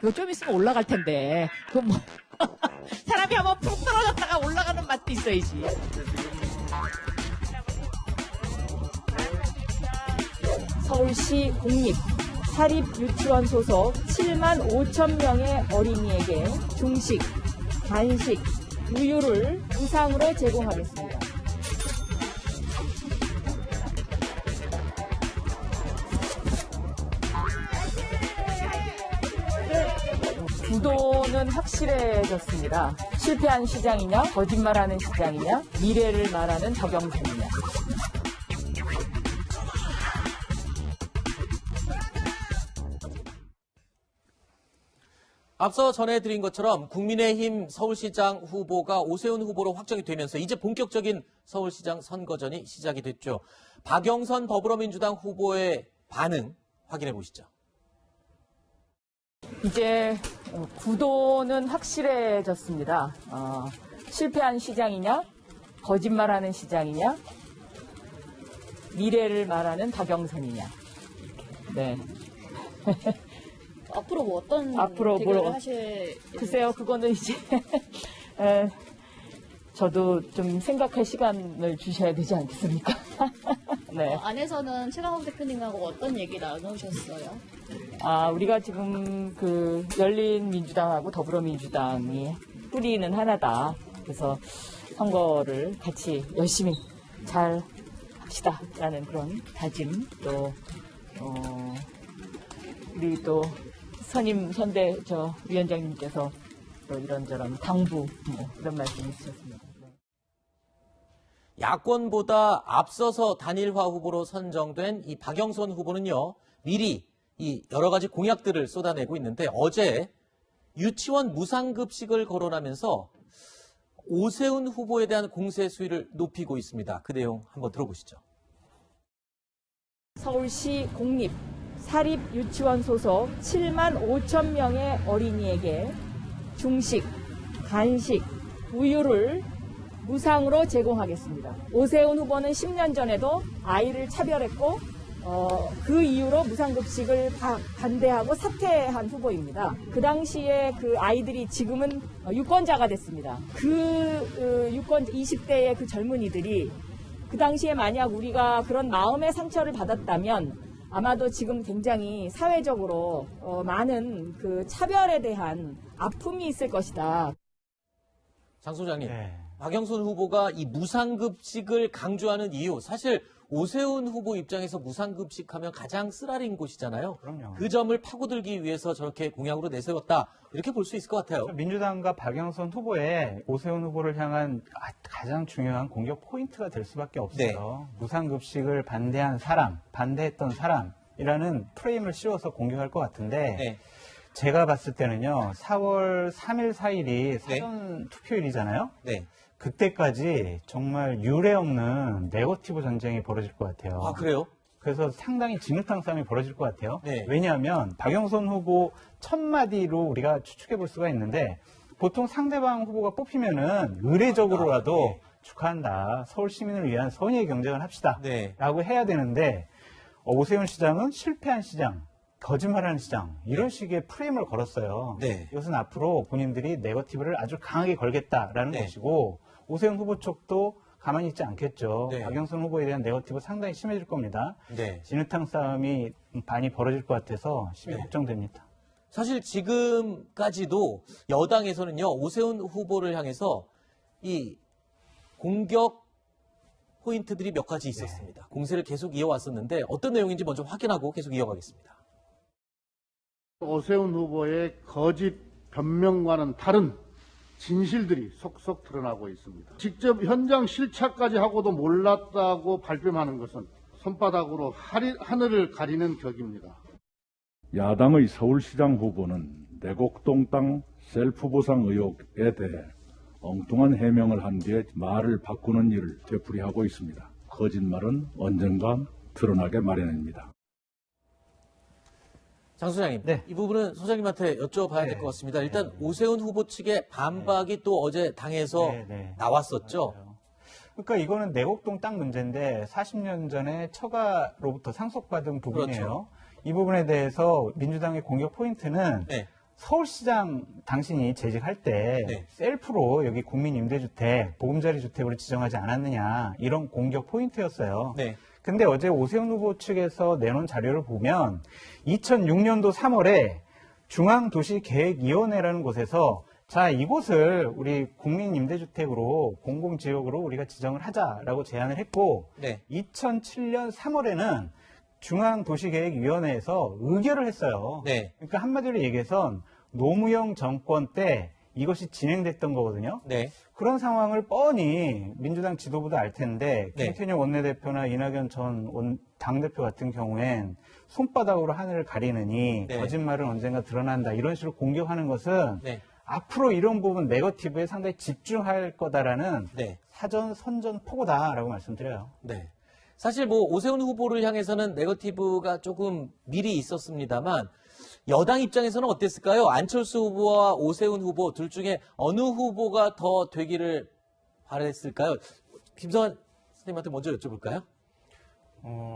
그거 좀 있으면 올라갈 텐데. 그거 뭐. 사람이 한번 푹 떨어졌다가 올라가는 맛도 있어야지. 서울시 공립 사립유치원 소속 7만 5천 명의 어린이에게 중식, 간식, 우유를 무상으로 제공하겠습니다. 구도는 확실해졌습니다. 실패한 시장이냐, 거짓말하는 시장이냐, 미래를 말하는 박영선이냐. 앞서 전해드린 것처럼 국민의힘 서울시장 후보가 오세훈 후보로 확정이 되면서 이제 본격적인 서울시장 선거전이 시작이 됐죠. 박영선 더불어민주당 후보의 반응 확인해 보시죠. 이제 구도는 확실해졌습니다. 실패한 시장이냐, 거짓말하는 시장이냐, 미래를 말하는 박영선이냐. 네. 앞으로 뭐 어떤 앞으로 대결을 하실? 글쎄요, 그거는 이제 저도 좀 생각할 시간을 주셔야 되지 않겠습니까? 네. 안에서는 최강욱 대표님하고 어떤 얘기 나누셨어요? 우리가 지금 그 열린민주당하고 더불어민주당이 뿌리는 하나다. 그래서 선거를 같이 열심히 잘 합시다라는 그런 다짐, 또 우리 또 선대 위원장님께서 또 이런저런 당부 이런 말씀을 주셨습니다. 야권보다 앞서서 단일화 후보로 선정된 이 박영선 후보는요, 미리 이 여러 가지 공약들을 쏟아내고 있는데 어제 유치원 무상급식을 거론하면서 오세훈 후보에 대한 공세 수위를 높이고 있습니다. 그 내용 한번 들어보시죠. 서울시 공립 사립유치원 소속 7만 5천 명의 어린이에게 중식, 간식, 우유를 무상으로 제공하겠습니다. 오세훈 후보는 10년 전에도 아이를 차별했고 그 이유로 무상급식을 반대하고 사퇴한 후보입니다. 그 당시에 그 아이들이 지금은 유권자가 됐습니다. 그 유권 20대의 그 젊은이들이 그 당시에 만약 우리가 그런 마음의 상처를 받았다면 아마도 지금 굉장히 사회적으로 많은 그 차별에 대한 아픔이 있을 것이다. 장 소장님, 네. 박영선 후보가 이 무상급식을 강조하는 이유, 사실 오세훈 후보 입장에서 무상급식하면 가장 쓰라린 곳이잖아요. 그럼요. 그 점을 파고들기 위해서 저렇게 공약으로 내세웠다, 이렇게 볼 수 있을 것 같아요. 민주당과 박영선 후보의 오세훈 후보를 향한 가장 중요한 공격 포인트가 될 수밖에 없어요. 네. 무상급식을 반대한 사람, 반대했던 사람이라는 프레임을 씌워서 공격할 것 같은데 네. 제가 봤을 때는요. 4월 3일, 4일이 사전 투표일이잖아요. 네. 그때까지 정말 유례 없는 네거티브 전쟁이 벌어질 것 같아요. 아, 그래요? 그래서 상당히 진흙탕 싸움이 벌어질 것 같아요. 네. 왜냐하면 박영선 후보 첫 마디로 우리가 추측해 볼 수가 있는데 보통 상대방 후보가 뽑히면은 의례적으로라도 네. 축하한다. 서울 시민을 위한 선의의 경쟁을 합시다. 네. 라고 해야 되는데 오세훈 시장은 실패한 시장, 거짓말하는 시장 이런 식의 프레임을 걸었어요. 네. 이것은 앞으로 본인들이 네거티브를 아주 강하게 걸겠다라는 네. 것이고 오세훈 후보 쪽도 가만히 있지 않겠죠. 네. 박영선 후보에 대한 네거티브 상당히 심해질 겁니다. 네. 진흙탕 싸움이 많이 벌어질 것 같아서 심히 네. 걱정됩니다. 사실 지금까지도 여당에서는요, 오세훈 후보를 향해서 이 공격 포인트들이 몇 가지 있었습니다. 공세를 계속 이어왔었는데 어떤 내용인지 먼저 확인하고 계속 이어가겠습니다. 오세훈 후보의 거짓 변명과는 다른 진실들이 속속 드러나고 있습니다. 직접 현장 실차까지 하고도 몰랐다고 발뺌하는 것은 손바닥으로 하늘을 가리는 격입니다. 야당의 서울시장 후보는 내곡동 땅 셀프 보상 의혹에 대해 엉뚱한 해명을 한 뒤에 말을 바꾸는 일을 되풀이하고 있습니다. 거짓말은 언젠가 드러나게 마련입니다. 장 소장님, 네. 이 부분은 소장님한테 여쭤봐야 될 것 같습니다. 일단 오세훈 후보 측의 반박이 또 어제 당에서 나왔었죠. 맞아요. 그러니까 이거는 내곡동 땅 문제인데 40년 전에 처가로부터 상속받은 부분이에요. 그렇죠. 이 부분에 대해서 민주당의 공격 포인트는 네. 서울시장 당신이 재직할 때 네. 셀프로 여기 국민임대주택, 보금자리 주택으로 지정하지 않았느냐 이런 공격 포인트였어요. 네. 근데 어제 오세훈 후보 측에서 내놓은 자료를 보면 2006년도 3월에 중앙도시계획위원회라는 곳에서 자, 이곳을 우리 국민임대주택으로 공공지역으로 우리가 지정을 하자라고 제안을 했고 네. 2007년 3월에는 중앙도시계획위원회에서 의결을 했어요. 네. 그러니까 한마디로 얘기해서 노무현 정권 때 이것이 진행됐던 거거든요. 네. 그런 상황을 뻔히 민주당 지도부도 알 텐데 네. 김태년 원내대표나 이낙연 전 당대표 같은 경우엔 손바닥으로 하늘을 가리느니 네. 거짓말은 언젠가 드러난다 이런 식으로 공격하는 것은 네. 앞으로 이런 부분 네거티브에 상당히 집중할 거다라는 네. 사전 선전 포고다라고 말씀드려요. 네. 사실 뭐 오세훈 후보를 향해서는 네거티브가 조금 미리 있었습니다만 여당 입장에서는 어땠을까요? 안철수 후보와 오세훈 후보 둘 중에 어느 후보가 더 되기를 바랬을까요? 김성환 선생님한테 먼저 여쭤볼까요?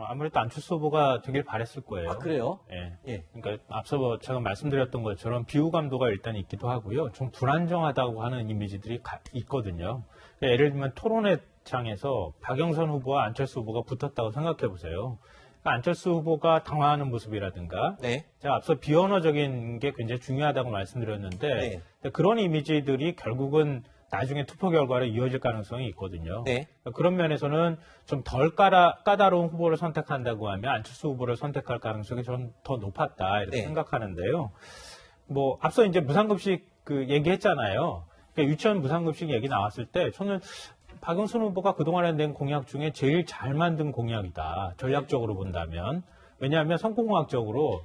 아무래도 안철수 후보가 되길 바랬을 거예요. 아, 그래요? 예. 예. 그러니까 앞서 제가 말씀드렸던 것처럼 비호감도가 일단 있기도 하고요. 좀 불안정하다고 하는 이미지들이 있거든요. 그러니까 예를 들면 토론회 장에서 박영선 후보와 안철수 후보가 붙었다고 생각해 보세요. 그러니까 안철수 후보가 당황하는 모습이라든가 네. 제가 앞서 비언어적인 게 굉장히 중요하다고 말씀드렸는데 네. 그런 이미지들이 결국은 나중에 투표 결과로 이어질 가능성이 있거든요. 네. 그런 면에서는 좀 덜 까다로운 후보를 선택한다고 하면 안철수 후보를 선택할 가능성이 좀 더 높았다 이렇게 네. 생각하는데요. 뭐 앞서 이제 무상급식 그 얘기했잖아요. 그러니까 유치원 무상급식 얘기 나왔을 때 저는 박영선 후보가 그동안에 낸 공약 중에 제일 잘 만든 공약이다. 전략적으로 본다면. 왜냐하면 성공공학적으로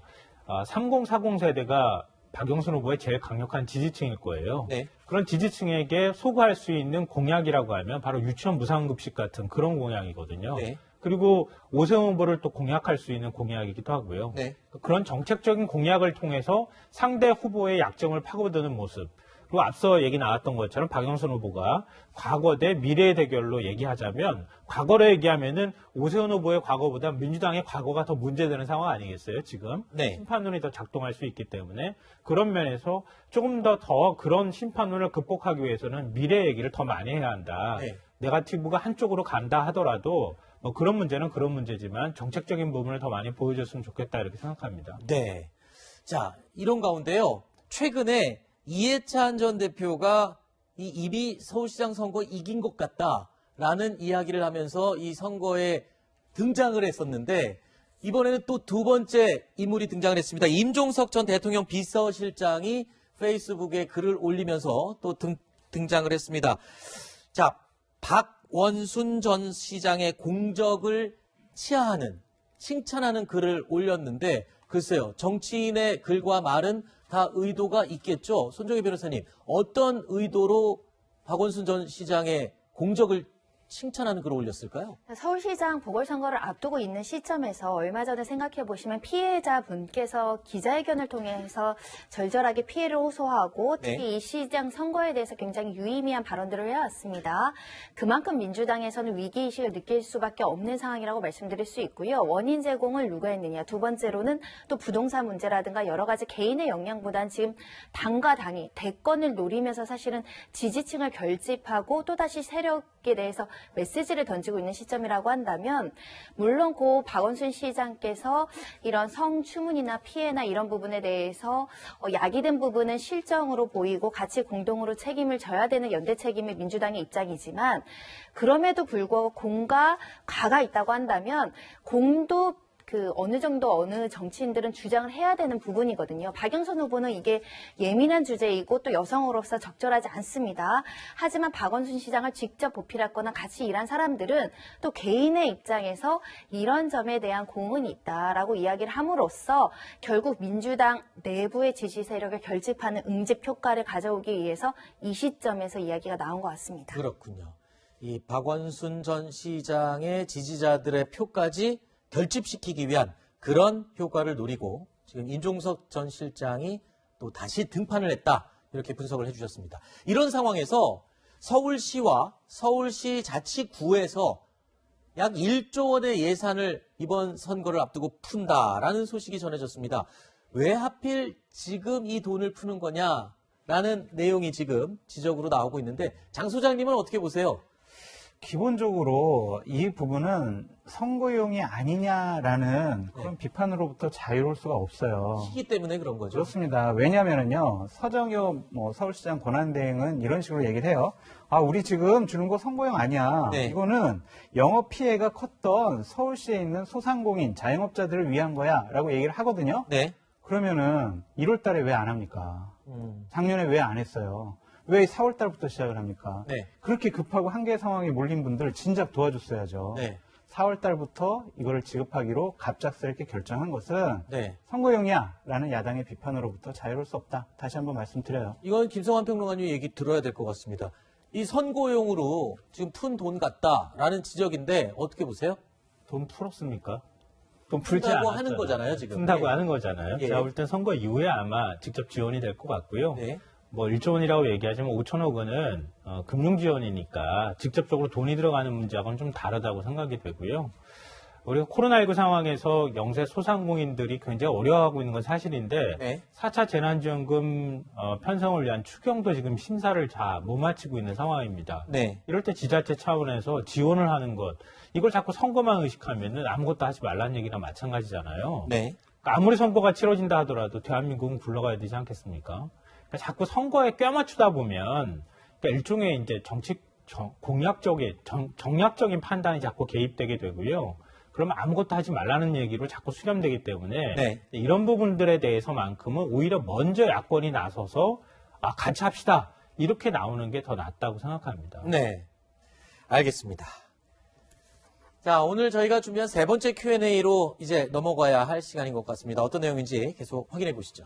3040 세대가 박영선 후보의 제일 강력한 지지층일 거예요. 네. 그런 지지층에게 소구할 수 있는 공약이라고 하면 바로 유치원 무상급식 같은 그런 공약이거든요. 네. 그리고 오세훈 후보를 또 공략할 수 있는 공약이기도 하고요. 네. 그런 정책적인 공약을 통해서 상대 후보의 약점을 파고드는 모습. 그리고 앞서 얘기 나왔던 것처럼 박영선 후보가 과거 대 미래의 대결로 얘기하자면 과거로 얘기하면은 오세훈 후보의 과거보다 민주당의 과거가 더 문제되는 상황 아니겠어요, 지금? 네. 심판론이 더 작동할 수 있기 때문에 그런 면에서 조금 더 그런 심판론을 극복하기 위해서는 미래 얘기를 더 많이 해야 한다. 네. 네거티브가 한쪽으로 간다 하더라도 뭐 그런 문제는 그런 문제지만 정책적인 부분을 더 많이 보여줬으면 좋겠다 이렇게 생각합니다. 네. 자, 이런 가운데요. 최근에 이해찬 전 대표가 이미 서울시장 선거 이긴 것 같다라는 이야기를 하면서 이 선거에 등장을 했었는데 이번에는 또 두 번째 인물이 등장을 했습니다. 임종석 전 대통령 비서실장이 페이스북에 글을 올리면서 또 등장을 했습니다. 자, 박원순 전 시장의 공적을 치하하는, 칭찬하는 글을 올렸는데 글쎄요, 정치인의 글과 말은 다 의도가 있겠죠. 손정희 변호사님, 어떤 의도로 박원순 전 시장의 공적을 칭찬하는 글을 올렸을까요? 서울시장 보궐선거를 앞두고 있는 시점에서 얼마 전에 생각해 보시면 피해자분께서 기자회견을 통해서 절절하게 피해를 호소하고 특히 네. 이 시장 선거에 대해서 굉장히 유의미한 발언들을 해왔습니다. 그만큼 민주당에서는 위기의식을 느낄 수밖에 없는 상황이라고 말씀드릴 수 있고요. 원인 제공을 누가 했느냐. 두 번째로는 또 부동산 문제라든가 여러 가지 개인의 역량보다는 지금 당과 당이 대권을 노리면서 사실은 지지층을 결집하고 또다시 세력에 대해서 메시지를 던지고 있는 시점이라고 한다면 물론 고 박원순 시장께서 이런 성추문이나 피해나 이런 부분에 대해서 야기된 부분은 실정으로 보이고 같이 공동으로 책임을 져야 되는 연대 책임의 민주당의 입장이지만 그럼에도 불구하고 공과 가가 있다고 한다면 공도 어느 정도 어느 정치인들은 주장을 해야 되는 부분이거든요. 박영선 후보는 이게 예민한 주제이고 또 여성으로서 적절하지 않습니다. 하지만 박원순 시장을 직접 보필했거나 같이 일한 사람들은 또 개인의 입장에서 이런 점에 대한 공은 있다라고 이야기를 함으로써 결국 민주당 내부의 지지 세력을 결집하는 응집 효과를 가져오기 위해서 이 시점에서 이야기가 나온 것 같습니다. 그렇군요. 이 박원순 전 시장의 지지자들의 표까지 결집시키기 위한 그런 효과를 노리고 지금 임종석 전 실장이 또 다시 등판을 했다. 이렇게 분석을 해주셨습니다. 이런 상황에서 서울시와 서울시 자치구에서 약 1조 원의 예산을 이번 선거를 앞두고 푼다라는 소식이 전해졌습니다. 왜 하필 지금 이 돈을 푸는 거냐라는 내용이 지금 지적으로 나오고 있는데 장 소장님은 어떻게 보세요? 기본적으로 이 부분은 선거용이 아니냐라는 그런 비판으로부터 자유로울 수가 없어요. 시기 때문에 그런 거죠. 그렇습니다. 왜냐하면요, 서정효 서울시장 권한대행은 이런 식으로 얘기를 해요. 아, 우리 지금 주는 거 선거용 아니야. 네. 이거는 영업 피해가 컸던 서울시에 있는 소상공인, 자영업자들을 위한 거야라고 얘기를 하거든요. 네. 그러면은 1월 달에 왜 안 합니까? 작년에 왜 안 했어요? 왜 4월 달부터 시작을 합니까? 네. 그렇게 급하고 한계 상황에 몰린 분들 진작 도와줬어야죠. 네. 4월 달부터 이거를 지급하기로 갑작스럽게 결정한 것은 네. 선거용이야 라는 야당의 비판으로부터 자유로울 수 없다. 다시 한번 말씀드려요. 이건 김성환 평론가님 얘기 들어야 될 것 같습니다. 이 선거용으로 지금 푼 돈 같다라는 지적인데 어떻게 보세요? 돈 풀었습니까? 돈 풀지 푼다고 않았잖아요. 하는 거잖아요, 지금. 푼다고 네. 하는 거잖아요. 예. 제가 볼 땐 선거 이후에 아마 직접 지원이 될 것 같고요. 네. 뭐 1조 원이라고 얘기하지만 5천억 원은 금융 지원이니까 직접적으로 돈이 들어가는 문제하고는 좀 다르다고 생각이 되고요. 우리가 코로나19 상황에서 영세 소상공인들이 굉장히 어려워하고 있는 건 사실인데 네. 4차 재난지원금 편성을 위한 추경도 지금 심사를 다 못 마치고 있는 상황입니다. 네. 이럴 때 지자체 차원에서 지원을 하는 것, 이걸 자꾸 선거만 의식하면은 아무것도 하지 말라는 얘기랑 마찬가지잖아요. 네. 그러니까 아무리 선거가 치러진다 하더라도 대한민국은 굴러가야 되지 않겠습니까? 그러니까 자꾸 선거에 껴맞추다 보면 그러니까 일종의 이제 정략적인 판단이 자꾸 개입되게 되고요. 그러면 아무것도 하지 말라는 얘기로 자꾸 수렴되기 때문에 네. 이런 부분들에 대해서만큼은 오히려 먼저 야권이 나서서 같이 합시다. 이렇게 나오는 게 더 낫다고 생각합니다. 네. 알겠습니다. 자, 오늘 저희가 준비한 세 번째 Q&A로 이제 넘어가야 할 시간인 것 같습니다. 어떤 내용인지 계속 확인해 보시죠.